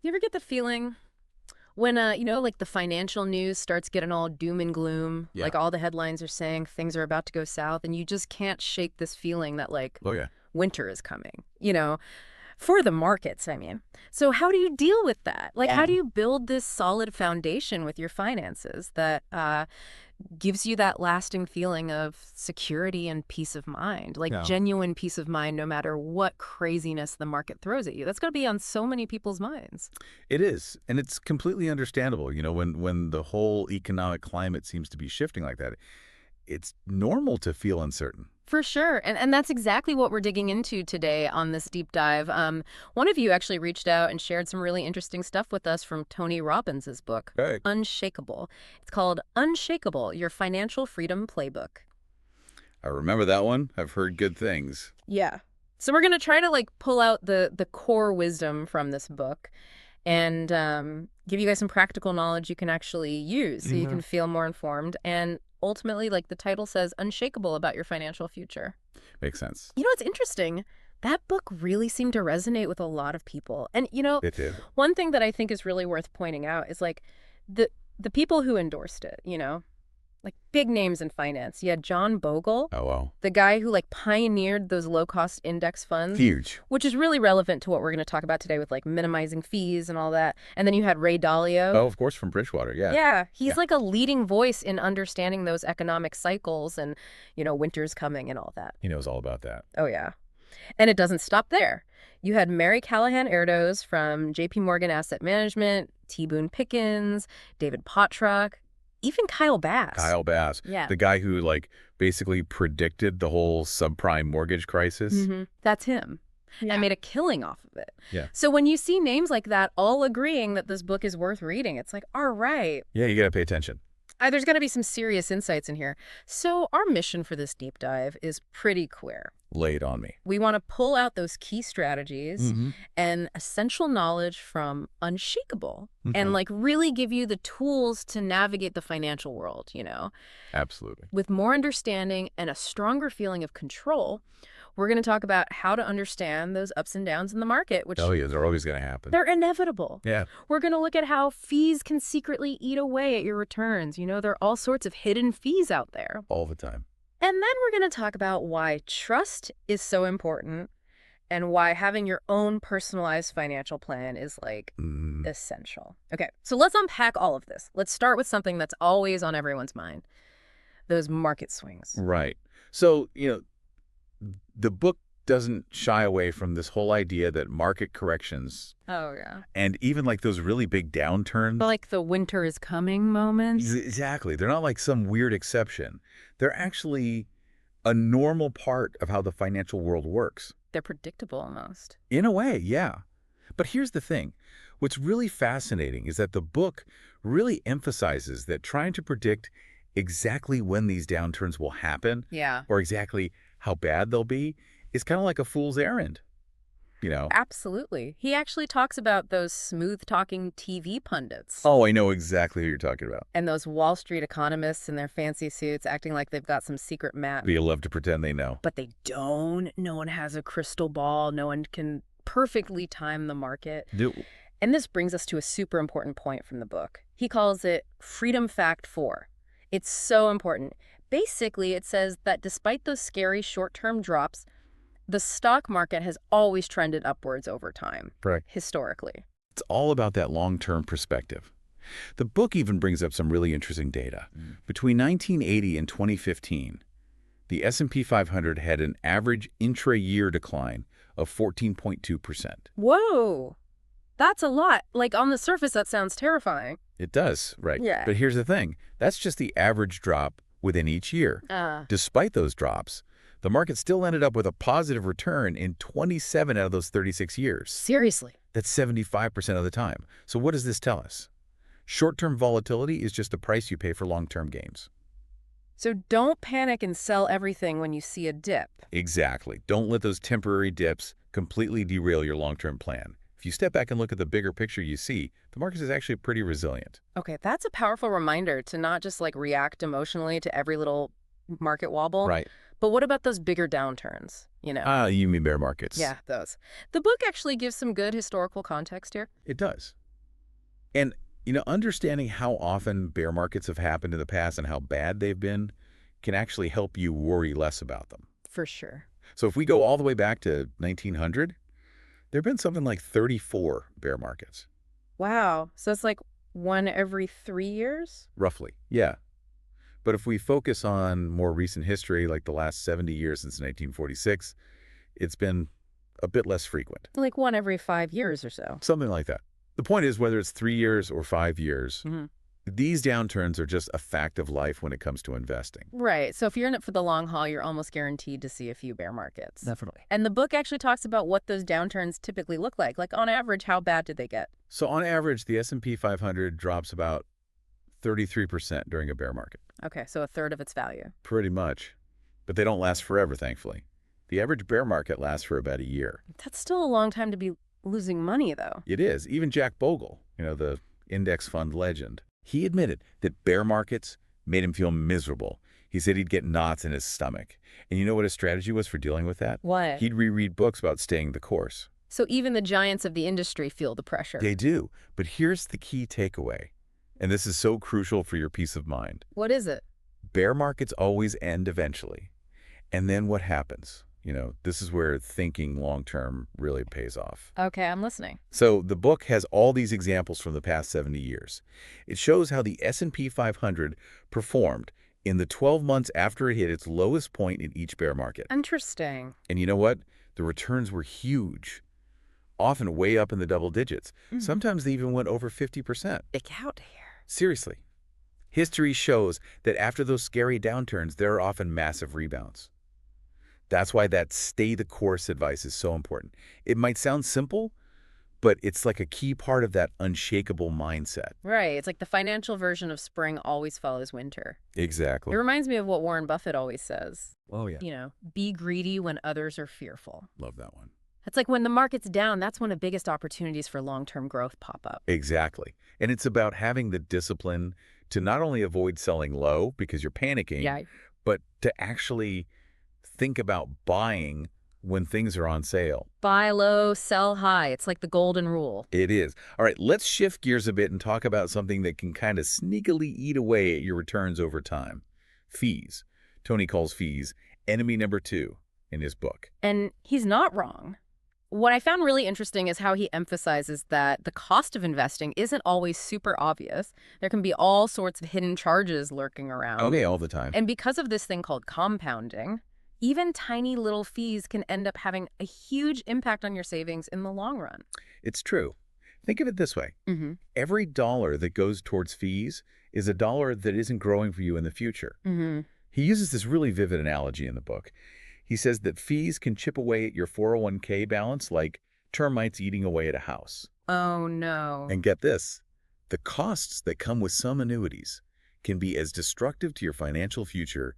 You ever get the feeling when, like the financial news starts getting all doom and gloom, Yeah. like all the headlines are saying things are about to go south, and you just can't shake this feeling that like Oh, yeah. winter is coming, for the markets, I mean. So how do you deal with that? Like, how Yeah. do you build this solid foundation with your finances that gives you that lasting feeling of security and peace of mind, like Yeah. genuine peace of mind, no matter what craziness the market throws at you? That's got to be on so many people's minds. It is. And it's completely understandable. When the whole economic climate seems to be shifting like that, it's normal to feel uncertain. For sure. And that's exactly what we're digging into today on this deep dive. One of you actually reached out and shared some really interesting stuff with us from Tony Robbins' book, Okay. Unshakeable. It's called Unshakeable, Your Financial Freedom Playbook. I remember that one. I've heard good things. Yeah. So we're going to try to like pull out the core wisdom from this book and give you guys some practical knowledge you can actually use so you can feel more informed. And ultimately, like the title says, unshakable about your financial future. Makes sense. It's interesting. That book really seemed to resonate with a lot of people. And, It did. one thing that I think is really worth pointing out is like the people who endorsed it, like big names in finance. You had John Bogle, Oh, wow. the guy who like pioneered those low-cost index funds, Huge. which is really relevant to what we're going to talk about today with like minimizing fees and all that. And then you had Ray Dalio. Oh, of course, from Bridgewater. Yeah. Yeah, he's Yeah. like a leading voice in understanding those economic cycles and, winter's coming and all that. He knows all about that. Oh, yeah. And it doesn't stop there. You had Mary Callahan Erdos from JP Morgan Asset Management, T. Boone Pickens, David Pottruck, even Kyle Bass. Kyle Bass. Yeah. The guy who, basically predicted the whole subprime mortgage crisis. That's him. Yeah. And made a killing off of it. Yeah. So when you see names like that all agreeing that this book is worth reading, it's like, all right, Yeah, you got to pay attention. there's going to be some serious insights in here. So our mission for this deep dive is pretty clear. Lay it on me. We want to pull out those key strategies and essential knowledge from Unshakeable and like really give you the tools to navigate the financial world, Absolutely. With more understanding and a stronger feeling of control. We're going to talk about how to understand those ups and downs in the market, which Oh, yeah, they're always going to happen. they're inevitable. Yeah. We're going to look at how fees can secretly eat away at your returns. There are all sorts of hidden fees out there. All the time. And then we're going to talk about why trust is so important and why having your own personalized financial plan is like essential. Okay, so let's unpack all of this. Let's start with something that's always on everyone's mind, those market swings. Right. So, the book doesn't shy away from this whole idea that market corrections Oh, yeah. and even like those really big downturns. But like the winter is coming moments. Exactly. They're not like some weird exception. They're actually a normal part of how the financial world works. They're predictable almost. In a way, yeah. But here's the thing. What's really fascinating is that the book really emphasizes that trying to predict exactly when these downturns will happen Yeah. or exactly how bad they'll be is kind of like a fool's errand. Absolutely. He actually talks about those smooth-talking TV pundits. Oh, I know exactly who you're talking about. And those Wall Street economists in their fancy suits acting like they've got some secret map. But you love to pretend they know. But they don't. No one has a crystal ball. No one can perfectly time the market. And this brings us to a super important point from the book. He calls it Freedom Fact 4. It's so important. Basically, it says that despite those scary short-term drops, the stock market has always trended upwards over time, Correct. historically. It's all about that long-term perspective. The book even brings up some really interesting data. Between 1980 and 2015, the S&P 500 had an average intra-year decline of 14.2%. Whoa! That's a lot. Like, on the surface, that sounds terrifying. It does, right? Yeah. But here's the thing. That's just the average drop within each year. Despite those drops, the market still ended up with a positive return in 27 out of those 36 years. Seriously? That's 75% of the time. So what does this tell us? Short-term volatility is just the price you pay for long-term gains. So don't panic and sell everything when you see a dip. Exactly. Don't let those temporary dips completely derail your long-term plan. If you step back and look at the bigger picture you see, the market is actually pretty resilient. Okay, that's a powerful reminder to not just like react emotionally to every little market wobble, Right. But what about those bigger downturns, you know? Ah, you mean bear markets. Yeah, those. The book actually gives some good historical context here. It does. And, understanding how often bear markets have happened in the past and how bad they've been can actually help you worry less about them. For sure. So if we go all the way back to 1900, there have been something like 34 bear markets. Wow. So it's like one every 3 years? Roughly, yeah. But if we focus on more recent history, like the last 70 years since 1946, it's been a bit less frequent. Like one every 5 years or so. Something like that. The point is, whether it's 3 years or 5 years, these downturns are just a fact of life when it comes to investing. Right. So if you're in it for the long haul, you're almost guaranteed to see a few bear markets. Definitely. And the book actually talks about what those downturns typically look like. Like on average, how bad did they get? So on average, the S&P 500 drops about 33% during a bear market. Okay, so a third of its value. Pretty much. But they don't last forever, thankfully. The average bear market lasts for about a year. That's still a long time to be losing money, though. It is. Even Jack Bogle, the index fund legend, he admitted that bear markets made him feel miserable. He said he'd get knots in his stomach. And you know what his strategy was for dealing with that? What? He'd reread books about staying the course. So even the giants of the industry feel the pressure. They do. But here's the key takeaway. And this is so crucial for your peace of mind. What is it? Bear markets always end eventually. And then what happens? This is where thinking long-term really pays off. Okay, I'm listening. So the book has all these examples from the past 70 years. It shows how the S&P 500 performed in the 12 months after it hit its lowest point in each bear market. Interesting. And you know what? The returns were huge, often way up in the double digits. Sometimes they even went over 50%. Stick out here. Seriously. History shows that after those scary downturns, there are often massive rebounds. That's why that stay the course advice is so important. It might sound simple, but it's like a key part of that unshakable mindset. Right. It's like the financial version of spring always follows winter. Exactly. It reminds me of what Warren Buffett always says. Oh, yeah. Be greedy when others are fearful. Love that one. It's like when the market's down, that's when the biggest opportunities for long-term growth pop up. Exactly. And it's about having the discipline to not only avoid selling low because you're panicking, but to actually think about buying when things are on sale. Buy low, sell high. It's like the golden rule. It is. All right, let's shift gears a bit and talk about something that can kind of sneakily eat away at your returns over time. Fees. Tony calls fees enemy number 2 in his book. And he's not wrong. What I found really interesting is how he emphasizes that the cost of investing isn't always super obvious. There can be all sorts of hidden charges lurking around. Okay, all the time. And because of this thing called compounding, even tiny little fees can end up having a huge impact on your savings in the long run. It's true. Think of it this way. Every dollar that goes towards fees is a dollar that isn't growing for you in the future. He uses this really vivid analogy in the book. He says that fees can chip away at your 401k balance like termites eating away at a house. Oh, no. And get this, the costs that come with some annuities can be as destructive to your financial future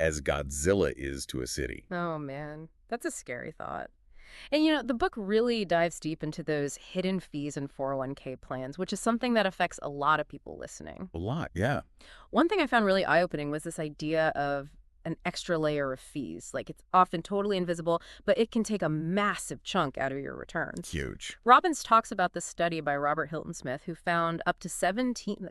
as Godzilla is to a city. Oh, man. That's a scary thought. And the book really dives deep into those hidden fees in 401k plans, which is something that affects a lot of people listening. A lot, yeah. One thing I found really eye-opening was this idea of an extra layer of fees. Like, it's often totally invisible, but it can take a massive chunk out of your returns. Huge. Robbins talks about this study by Robert Hilton Smith, who found up to 17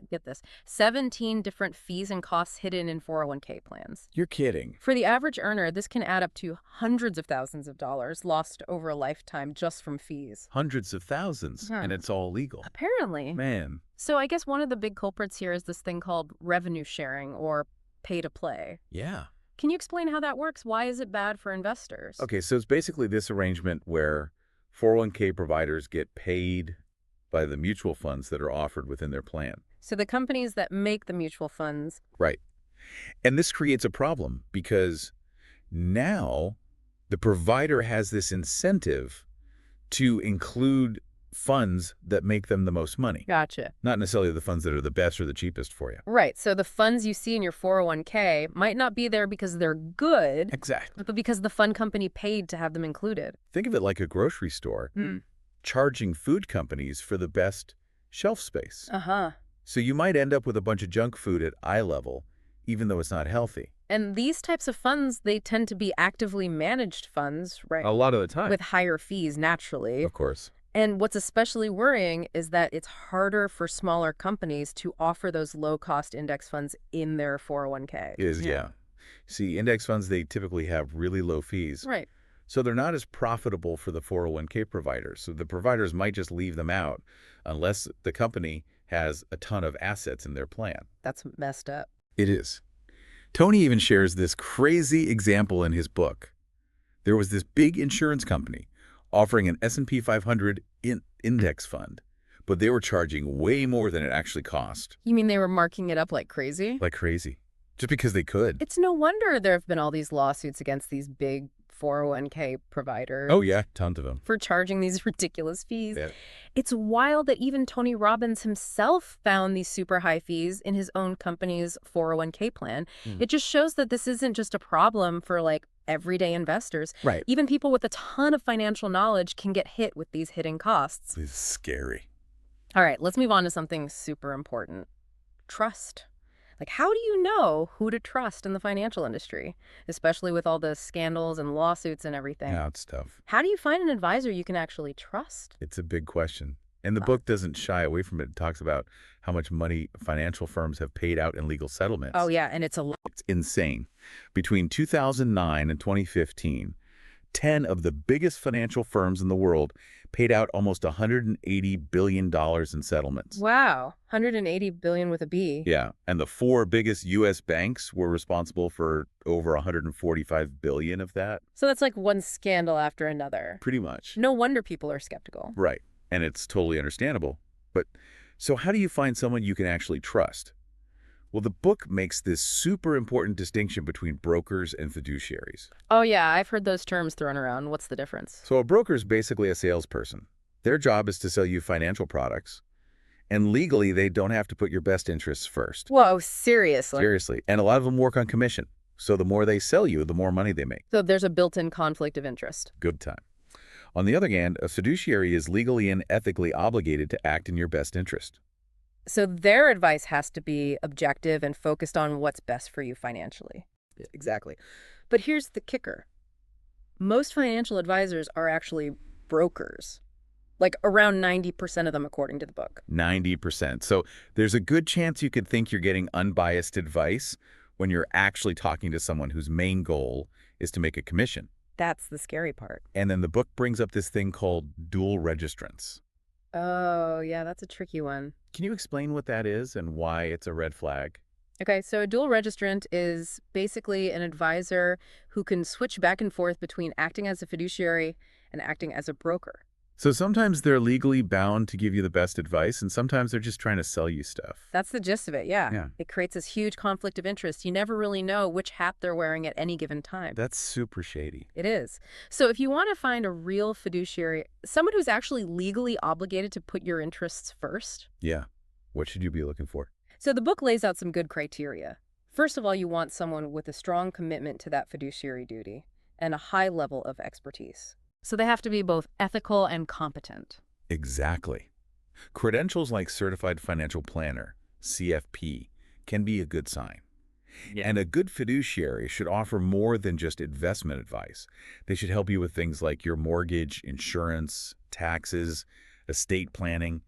different fees and costs hidden in 401k plans. You're kidding. For the average earner, this can add up to hundreds of thousands of dollars lost over a lifetime just from fees. Hundreds of thousands, and it's all legal. Apparently. Man. So I guess one of the big culprits here is this thing called revenue sharing or pay to play. Yeah. Can you explain how that works? Why is it bad for investors? Okay, so it's basically this arrangement where 401k providers get paid by the mutual funds that are offered within their plan. So the companies that make the mutual funds. Right. And this creates a problem because now the provider has this incentive to include funds that make them the most money. Gotcha. Not necessarily the funds that are the best or the cheapest for you. Right. So the funds you see in your 401k might not be there because they're good. Exactly. But because the fund company paid to have them included. Think of it like a grocery store charging food companies for the best shelf space. Uh-huh. So you might end up with a bunch of junk food at eye level, even though it's not healthy. And these types of funds, they tend to be actively managed funds, right? A lot of the time. With higher fees, naturally. Of course. And what's especially worrying is that it's harder for smaller companies to offer those low-cost index funds in their 401k. Yeah. See, index funds, they typically have really low fees. Right. So they're not as profitable for the 401k providers. So the providers might just leave them out unless the company has a ton of assets in their plan. That's messed up. It is. Tony even shares this crazy example in his book. There was this big insurance company offering an S&P 500 index fund, but they were charging way more than it actually cost. You mean they were marking it up like crazy? Like crazy. Just because they could. It's no wonder there have been all these lawsuits against these big 401k providers. Oh, yeah. Tons of them. For charging these ridiculous fees. Yeah. It's wild that even Tony Robbins himself found these super high fees in his own company's 401k plan. It just shows that this isn't just a problem for like everyday investors. Right. Even people with a ton of financial knowledge can get hit with these hidden costs. This is scary. All right, let's move on to something super important. Trust. Like, how do you know who to trust in the financial industry, especially with all the scandals and lawsuits and everything? Yeah, it's tough. How do you find an advisor you can actually trust? It's a big question. And the book doesn't shy away from it. It talks about how much money financial firms have paid out in legal settlements. Oh, yeah, and it's a lot. It's insane. Between 2009 and 2015, 10 of the biggest financial firms in the world paid out almost $180 billion in settlements. Wow, 180 billion with a B. Yeah, and the 4 biggest U.S. banks were responsible for over 145 billion of that. So that's like one scandal after another. Pretty much. No wonder people are skeptical. Right, and it's totally understandable. But so how do you find someone you can actually trust? Well, the book makes this super important distinction between brokers and fiduciaries. Oh, yeah, I've heard those terms thrown around. What's the difference? So a broker is basically a salesperson. Their job is to sell you financial products. And legally, they don't have to put your best interests first. Whoa, seriously? Seriously. And a lot of them work on commission. So the more they sell you, the more money they make. So there's a built-in conflict of interest. Good time. On the other hand, a fiduciary is legally and ethically obligated to act in your best interest. So their advice has to be objective and focused on what's best for you financially. Yeah. Exactly. But here's the kicker. Most financial advisors are actually brokers. Like around 90% of them, according to the book. 90%. So there's a good chance you could think you're getting unbiased advice when you're actually talking to someone whose main goal is to make a commission. That's the scary part. And then the book brings up this thing called dual registrants. Oh, yeah, that's a tricky one. Can you explain what that is and why it's a red flag? Okay, so a dual registrant is basically an advisor who can switch back and forth between acting as a fiduciary and acting as a broker. So sometimes they're legally bound to give you the best advice, and sometimes they're just trying to sell you stuff. That's the gist of it, yeah. Yeah. It creates this huge conflict of interest. You never really know which hat they're wearing at any given time. That's super shady. It is. So if you want to find a real fiduciary, someone who's actually legally obligated to put your interests first. Yeah. What should you be looking for? So the book lays out some good criteria. First of all, you want someone with a strong commitment to that fiduciary duty and a high level of expertise. So they have to be both ethical and competent. Exactly. Credentials like Certified Financial Planner, CFP, can be a good sign. Yeah. And a good fiduciary should offer more than just investment advice. They should help you with things like your mortgage, insurance, taxes, estate planning,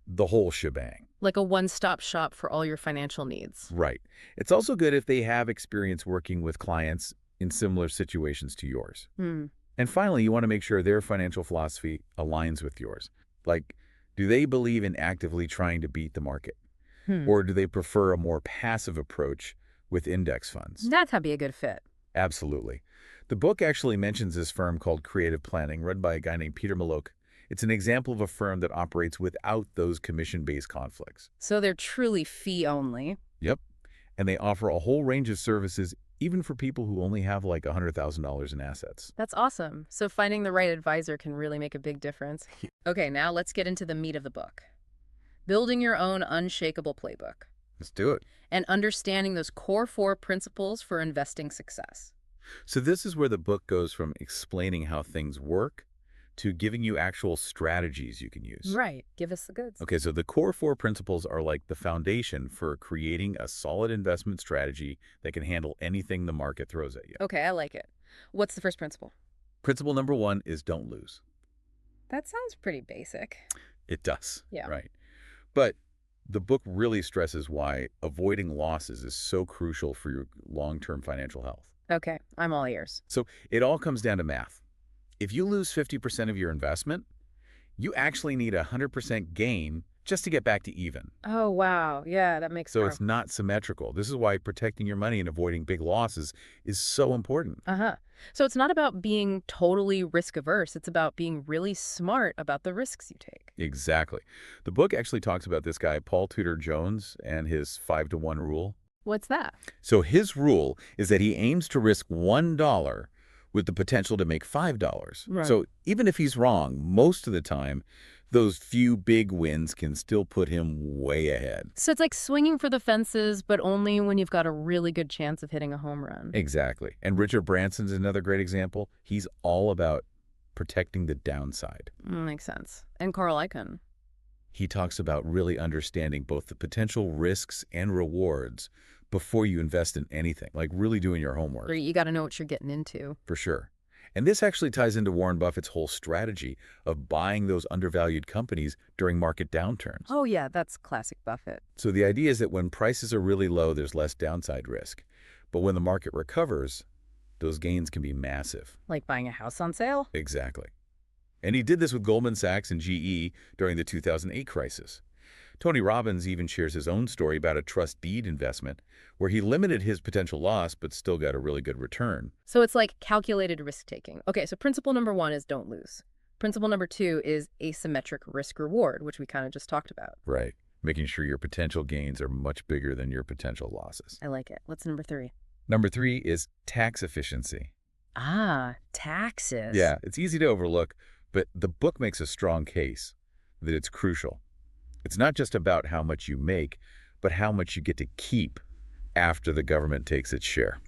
the whole shebang. Like a one-stop shop for all your financial needs. Right. It's also good if they have experience working with clients in similar situations to yours. And finally, you want to make sure their financial philosophy aligns with yours. Like, do they believe in actively trying to beat the market? Or do they prefer a more passive approach with index funds? That'd be a good fit. Absolutely. The book actually mentions this firm called Creative Planning, run by a guy named Peter Mallouk. It's an example of a firm that operates without those commission-based conflicts. So they're truly fee-only. Yep. And they offer a whole range of services even for people who only have like $100,000 in assets. That's awesome. So finding the right advisor can really make a big difference. Okay, now let's get into the meat of the book. Building your own Unshakeable playbook. Let's do it. And understanding those core 4 principles for investing success. So this is where the book goes from explaining how things work to giving you actual strategies you can use. Right. Give us the goods. Okay, so the core 4 principles are like the foundation for creating a solid investment strategy that can handle anything the market throws at you. Okay, I like it. What's the first principle? Principle number 1 is don't lose. That sounds pretty basic. It does. Yeah. Right. But the book really stresses why avoiding losses is so crucial for your long-term financial health. Okay, I'm all ears. So it all comes down to math. If you lose 50% of your investment, you actually need a 100% gain just to get back to even. Oh, wow. Yeah, that makes So sense. it's not symmetrical. This is why protecting your money and avoiding big losses is so important. Uh-huh. So it's not about being totally risk averse. It's about being really smart about the risks you take. Exactly. The book actually talks about this guy, Paul Tudor Jones, and his 5-to-1 rule. What's that? So his rule is that he aims to risk $1 with the potential to make $5. Right. So even if he's wrong, most of the time, those few big wins can still put him way ahead. So it's like swinging for the fences, but only when you've got a really good chance of hitting a home run. Exactly. And Richard Branson's another great example. He's all about protecting the downside. Makes sense. And Carl Icahn. He talks about really understanding both the potential risks and rewards before you invest in anything, like really doing your homework. You got to know what you're getting into. For sure. And this actually ties into Warren Buffett's whole strategy of buying those undervalued companies during market downturns. Oh, yeah, that's classic Buffett. So the idea is that when prices are really low, there's less downside risk. But when the market recovers, those gains can be massive. Like buying a house on sale? Exactly. And he did this with Goldman Sachs and GE during the 2008 crisis. Tony Robbins even shares his own story about a trust deed investment where he limited his potential loss but still got a really good return. So it's like calculated risk-taking. Okay, so principle number 1 is don't lose. Principle number 2 is asymmetric risk-reward, which we kind of just talked about. Right. Making sure your potential gains are much bigger than your potential losses. I like it. What's number 3? Number 3 is tax efficiency. Ah, taxes. Yeah, it's easy to overlook, but the book makes a strong case that it's crucial. It's not just about how much you make, but how much you get to keep after the government takes its share.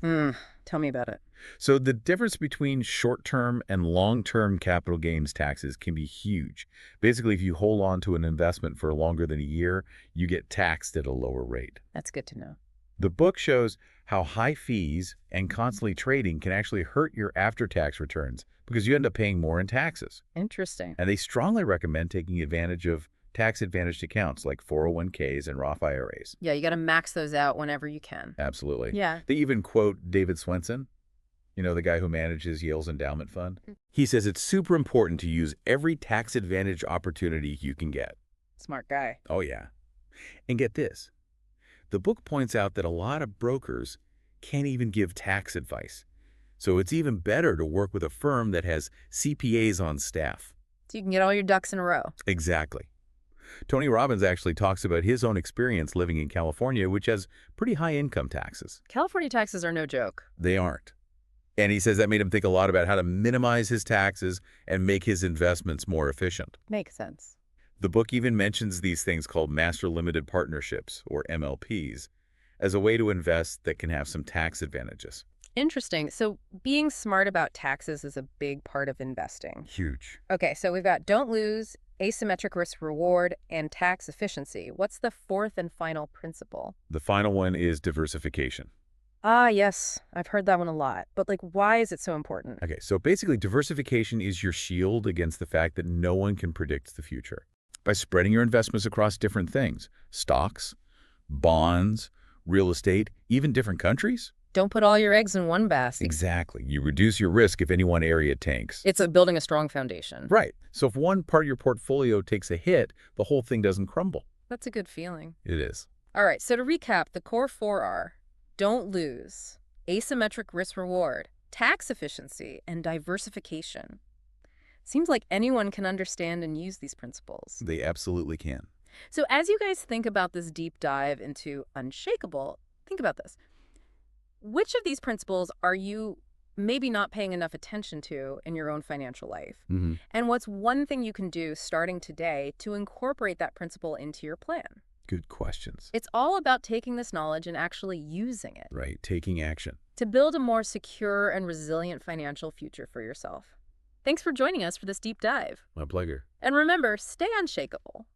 Tell me about it. So the difference between short-term and long-term capital gains taxes can be huge. Basically, if you hold on to an investment for longer than a year, you get taxed at a lower rate. That's good to know. The book shows how high fees and constantly trading can actually hurt your after-tax returns because you end up paying more in taxes. Interesting. And they strongly recommend taking advantage of tax-advantaged accounts like 401ks and Roth IRAs. Yeah, you got to max those out whenever you can. Absolutely. Yeah. They even quote David Swensen, the guy who manages Yale's endowment fund. He says it's super important to use every tax-advantage opportunity you can get. Smart guy. Oh, yeah. And get this. The book points out that a lot of brokers can't even give tax advice. So it's even better to work with a firm that has CPAs on staff. So you can get all your ducks in a row. Exactly. Tony Robbins actually talks about his own experience living in California, which has pretty high income taxes. California taxes are no joke. They aren't. And he says that made him think a lot about how to minimize his taxes and make his investments more efficient. Makes sense. The book even mentions these things called master limited partnerships, or MLPs, as a way to invest that can have some tax advantages. Interesting. So being smart about taxes is a big part of investing. Huge. Okay, so we've got don't lose, asymmetric risk reward, and tax efficiency. What's the fourth and final principle? The final one is diversification. Ah, yes. I've heard that one a lot. But why is it so important? Okay, so basically diversification is your shield against the fact that no one can predict the future. By spreading your investments across different things, stocks, bonds, real estate, even different countries. Don't put all your eggs in one basket. Exactly. You reduce your risk if any one area tanks. It's building a strong foundation. Right. So if one part of your portfolio takes a hit, the whole thing doesn't crumble. That's a good feeling. It is. All right, so to recap, the core 4 are don't lose, asymmetric risk reward, tax efficiency, and diversification. Seems like anyone can understand and use these principles. They absolutely can. So as you guys think about this deep dive into Unshakeable, think about this. Which of these principles are you maybe not paying enough attention to in your own financial life? And what's one thing you can do starting today to incorporate that principle into your plan? Good questions. It's all about taking this knowledge and actually using it. Right. Taking action. To build a more secure and resilient financial future for yourself. Thanks for joining us for this deep dive. My pleasure. And remember, stay unshakable.